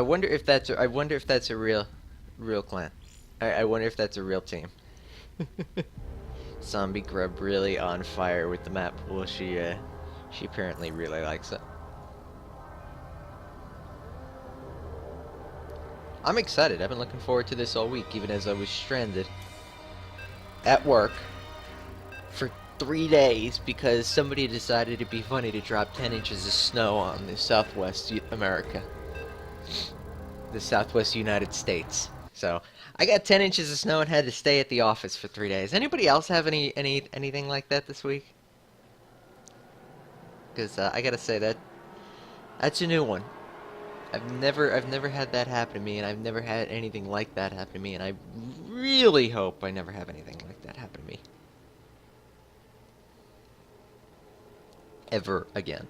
I wonder if that's a real clan. I wonder if that's a real team. Zombie Grub really on fire with the map pool. She apparently really likes it. I'm excited. I've been looking forward to this all week, even as I was stranded at work for 3 days because somebody decided it'd be funny to drop 10 inches of snow on the Southwest America, the Southwest United States. So I got 10 inches of snow and had to stay at the office for 3 days. Anybody else have anything like that this week? Because I gotta say that's a new one. I've never had that happen to me, and I've never had anything like that happen to me, and I really hope I never have anything like that happen to me ever again.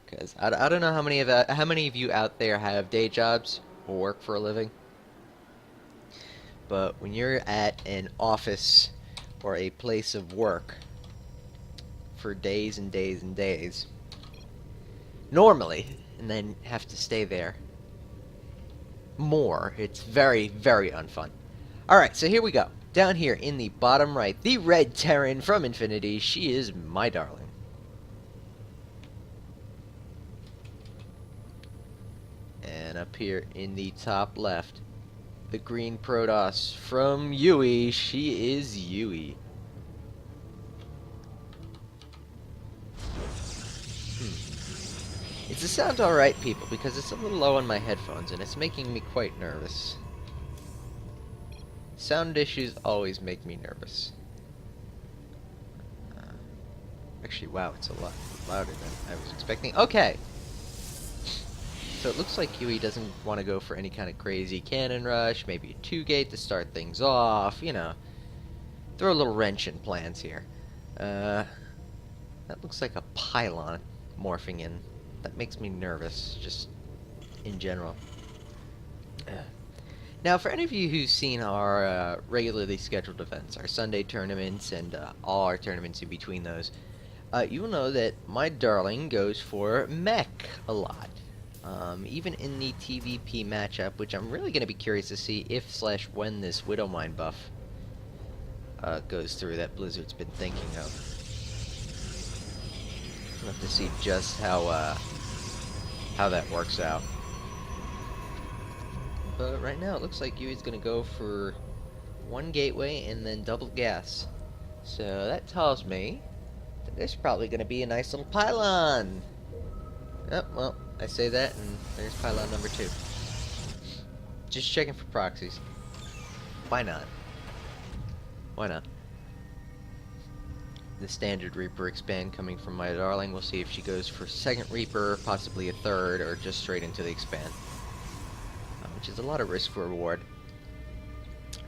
Because I don't know how many of you out there have day jobs or work for a living, but when you're at an office or a place of work for days and days and days, normally, and then have to stay there more, it's very, very unfun. Alright, so here we go. Down here in the bottom right, the red Terran from Infinity, she is MyDarling. And up here in the top left, the green Protoss from Yuuie, she is Yuuie. It's a sound alright, people, because it's a little low on my headphones, and it's making me quite nervous. Sound issues always make me nervous. Actually, wow, it's a lot louder than I was expecting. Okay! So it looks like Yuuie doesn't want to go for any kind of crazy cannon rush, maybe a 2-gate to start things off, you know. Throw a little wrench in plans here. That looks like a pylon morphing in. That makes me nervous, just in general. Now, for any of you who've seen our regularly scheduled events, our Sunday tournaments, and all our tournaments in between those, you will know that MyDarling goes for mech a lot. Even in the TVP matchup, which I'm really going to be curious to see if/when this Widowmine buff goes through that Blizzard's been thinking of. We'll have to see just how that works out. But right now, it looks like Yuuie's going to go for one gateway and then double gas. So that tells me that there's probably going to be a nice little pylon. Oh, well, I say that, and there's pylon number 2. Just checking for proxies. Why not? Why not? The standard Reaper expand coming from MyDarling. We'll see if she goes for second Reaper, possibly a third, or just straight into the expand. Which is a lot of risk for reward.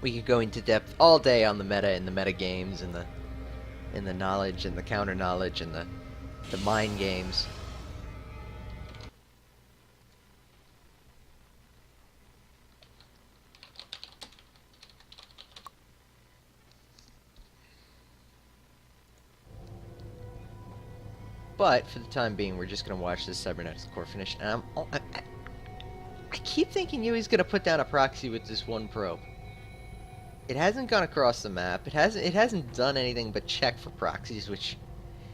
We could go into depth all day on the meta and the meta games and the knowledge and the counter knowledge and the mind games. But for the time being, we're just gonna watch this cybernetics core finish, and I keep thinking Yuuie's gonna put down a proxy with this one probe. It hasn't gone across the map. It hasn't done anything but check for proxies, which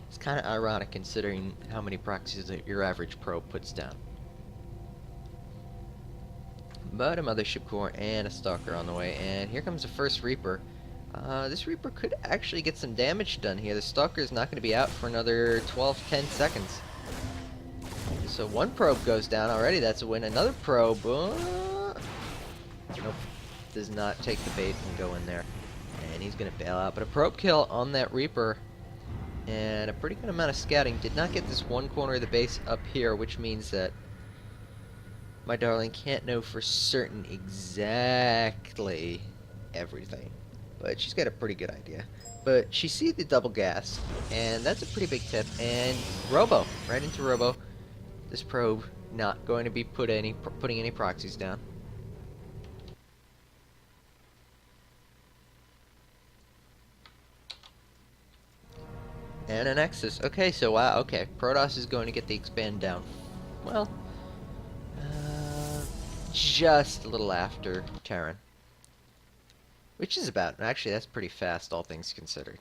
is kind of ironic considering how many proxies that your average probe puts down. But a mothership core and a stalker on the way, and here comes the first Reaper. This Reaper could actually get some damage done here. The Stalker is not going to be out for another 12-10 seconds. So one probe goes down already. That's a win. Another probe. Nope. Does not take the bait and go in there. And he's going to bail out. But a probe kill on that Reaper. And a pretty good amount of scouting. Did not get this one corner of the base up here, which means that MyDarling can't know for certain exactly everything. But she's got a pretty good idea. But she sees the double gas, and that's a pretty big tip. And Robo, right into Robo. This probe not going to be putting any proxies down. And a Nexus. Okay, so wow, okay. Protoss is going to get the expand down. Well, just a little after Terran. Which is about, actually that's pretty fast, all things considered.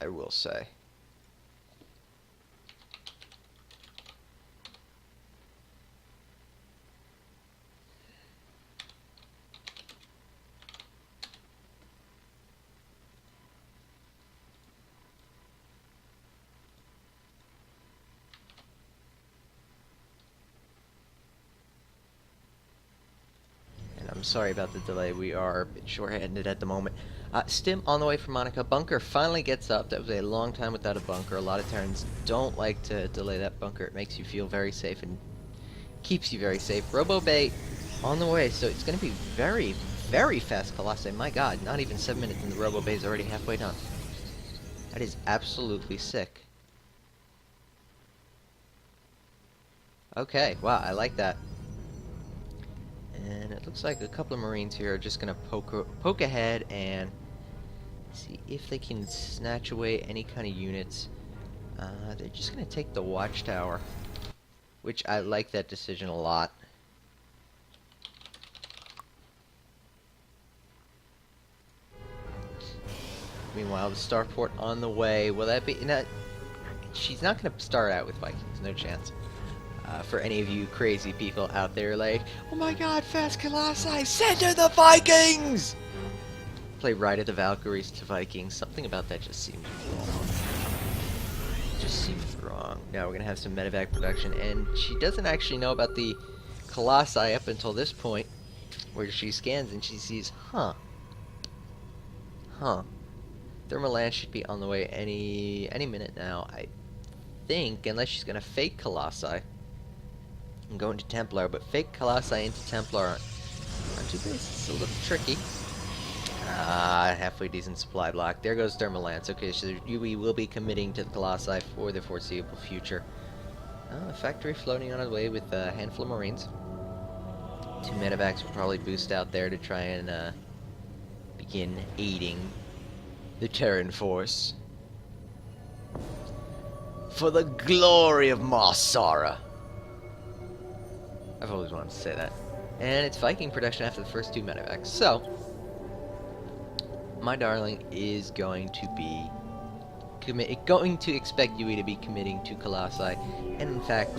I will say. I'm sorry about the delay. We are a bit short-handed at the moment. Stim on the way from Monica. Bunker finally gets up. That was a long time without a bunker. A lot of Terrans don't like to delay that bunker. It makes you feel very safe and keeps you very safe. Robo Bay on the way, so it's going to be very, very fast Colossi. My god, not even 7 minutes and the Robo Bay is already halfway done. That is absolutely sick. Okay, wow, I like that. And it looks like a couple of Marines here are just going to poke ahead and see if they can snatch away any kind of units. They're just going to take the watchtower, which I like that decision a lot. Meanwhile, the starport on the way. Will that be... No, she's not going to start out with Vikings, no chance. For any of you crazy people out there like, oh my god, fast Colossi, send her the Vikings! Play Ride of the Valkyries to Vikings. Something about that just seems wrong. Just seems wrong. Now we're going to have some medevac production, and she doesn't actually know about the Colossi up until this point, where she scans and she sees, huh. Thermal Lance should be on the way any minute now, I think, unless she's going to fake Colossi and go into Templar, but fake Colossi into Templar on two bases is a little tricky. Halfway decent supply block. There goes Thermal Lance. Okay, so Yuuie will be committing to the Colossi for the foreseeable future. A factory floating on its way with a handful of Marines. 2 medevacs will probably boost out there to try and begin aiding the Terran force. For the glory of Marsara. I've always wanted to say that. And it's Viking production after the first 2 medevacs. So, MyDarling is going to be going to expect Yuuie to be committing to Colossi, and in fact,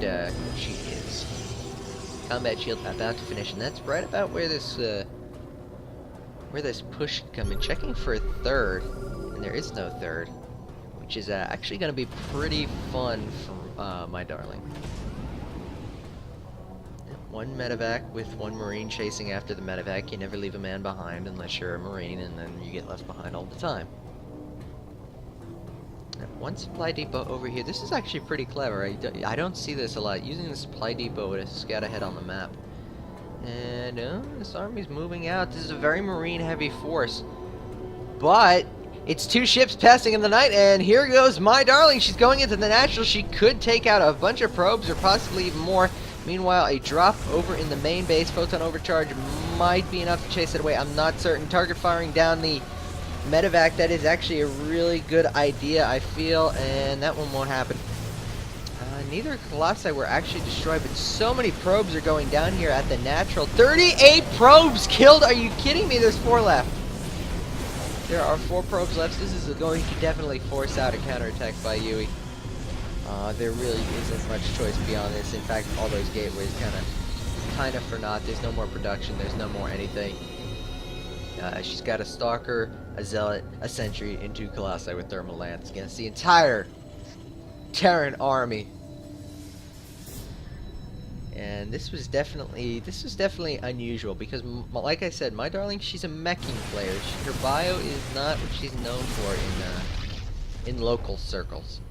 she is. Combat shield about to finish, and that's right about where this push should come in. Checking for a third, and there is no third, which is actually going to be pretty fun for MyDarling. 1 medevac with 1 Marine chasing after the medevac. You never leave a man behind unless you're a Marine, and then you get left behind all the time. 1 supply depot over here. This is actually pretty clever. I don't see this a lot. Using the supply depot to scout ahead on the map. And this army's moving out. This is a very Marine-heavy force. But it's 2 ships passing in the night, and here goes MyDarling. She's going into the natural. She could take out a bunch of probes, or possibly even more. Meanwhile, a drop over in the main base, photon overcharge, might be enough to chase it away. I'm not certain. Target firing down the medevac, that is actually a really good idea, I feel, and that one won't happen. Neither Colossi were actually destroyed, but so many probes are going down here at the natural. 38 probes killed! Are you kidding me? There's 4 left. There are 4 probes left. This is going to definitely force out a counterattack by Yuuie. There really isn't much choice beyond this. In fact, all those gateways kind of for naught. There's no more production. There's no more anything. She's got a Stalker, a Zealot, a Sentry, and 2 Colossi with Thermal Lance against the entire Terran army. And this was definitely unusual because, like I said, MyDarling, she's a meching player. Her bio is not what she's known for in local circles.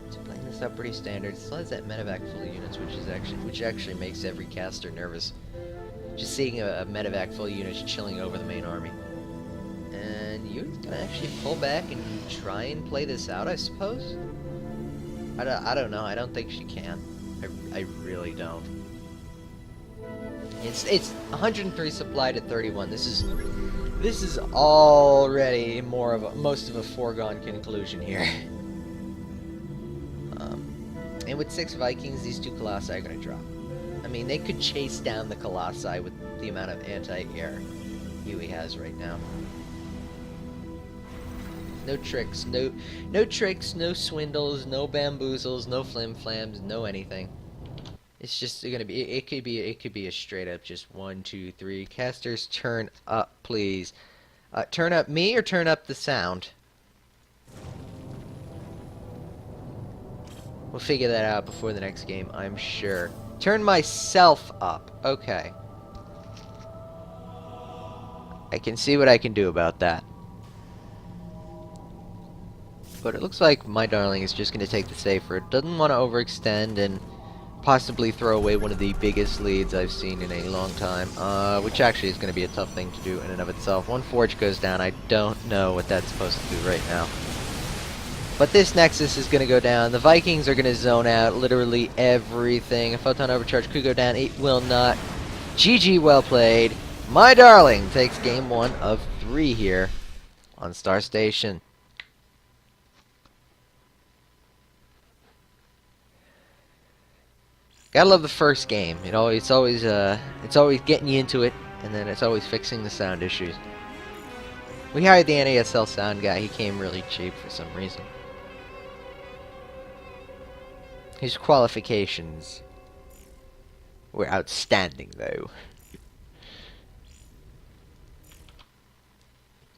So playing this up pretty standard. Still has that medevac full of units, which actually makes every caster nervous. Just seeing a medevac full of units chilling over the main army. And Yuuie's gonna actually pull back and try and play this out, I suppose. I don't know. I don't think she can. I really don't. It's 103 supply to 31. This is already most of a foregone conclusion here. And with 6 Vikings, these 2 Colossi are going to drop. I mean, they could chase down the Colossi with the amount of anti-air Yuuie has right now. No tricks, no tricks, no swindles, no bamboozles, no flim-flams, no anything. It's just gonna be. It could be a straight up just 1, 2, 3. Casters, turn up, please. Turn up me or turn up the sound. We'll figure that out before the next game, I'm sure. Turn myself up. Okay. I can see what I can do about that. But it looks like MyDarling is just going to take the safer. It doesn't want to overextend and possibly throw away one of the biggest leads I've seen in a long time. Which actually is going to be a tough thing to do in and of itself. 1 forge goes down. I don't know what that's supposed to do right now. But this Nexus is going to go down. The Vikings are going to zone out literally everything. A Photon Overcharge could go down. It will not. GG, well played. MyDarling takes game 1 of 3 here on Star Station. Gotta love the first game. It's always getting you into it, and then it's always fixing the sound issues. We hired the NASL sound guy. He came really cheap for some reason. His qualifications were outstanding, though.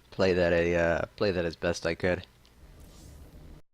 Play that as best I could.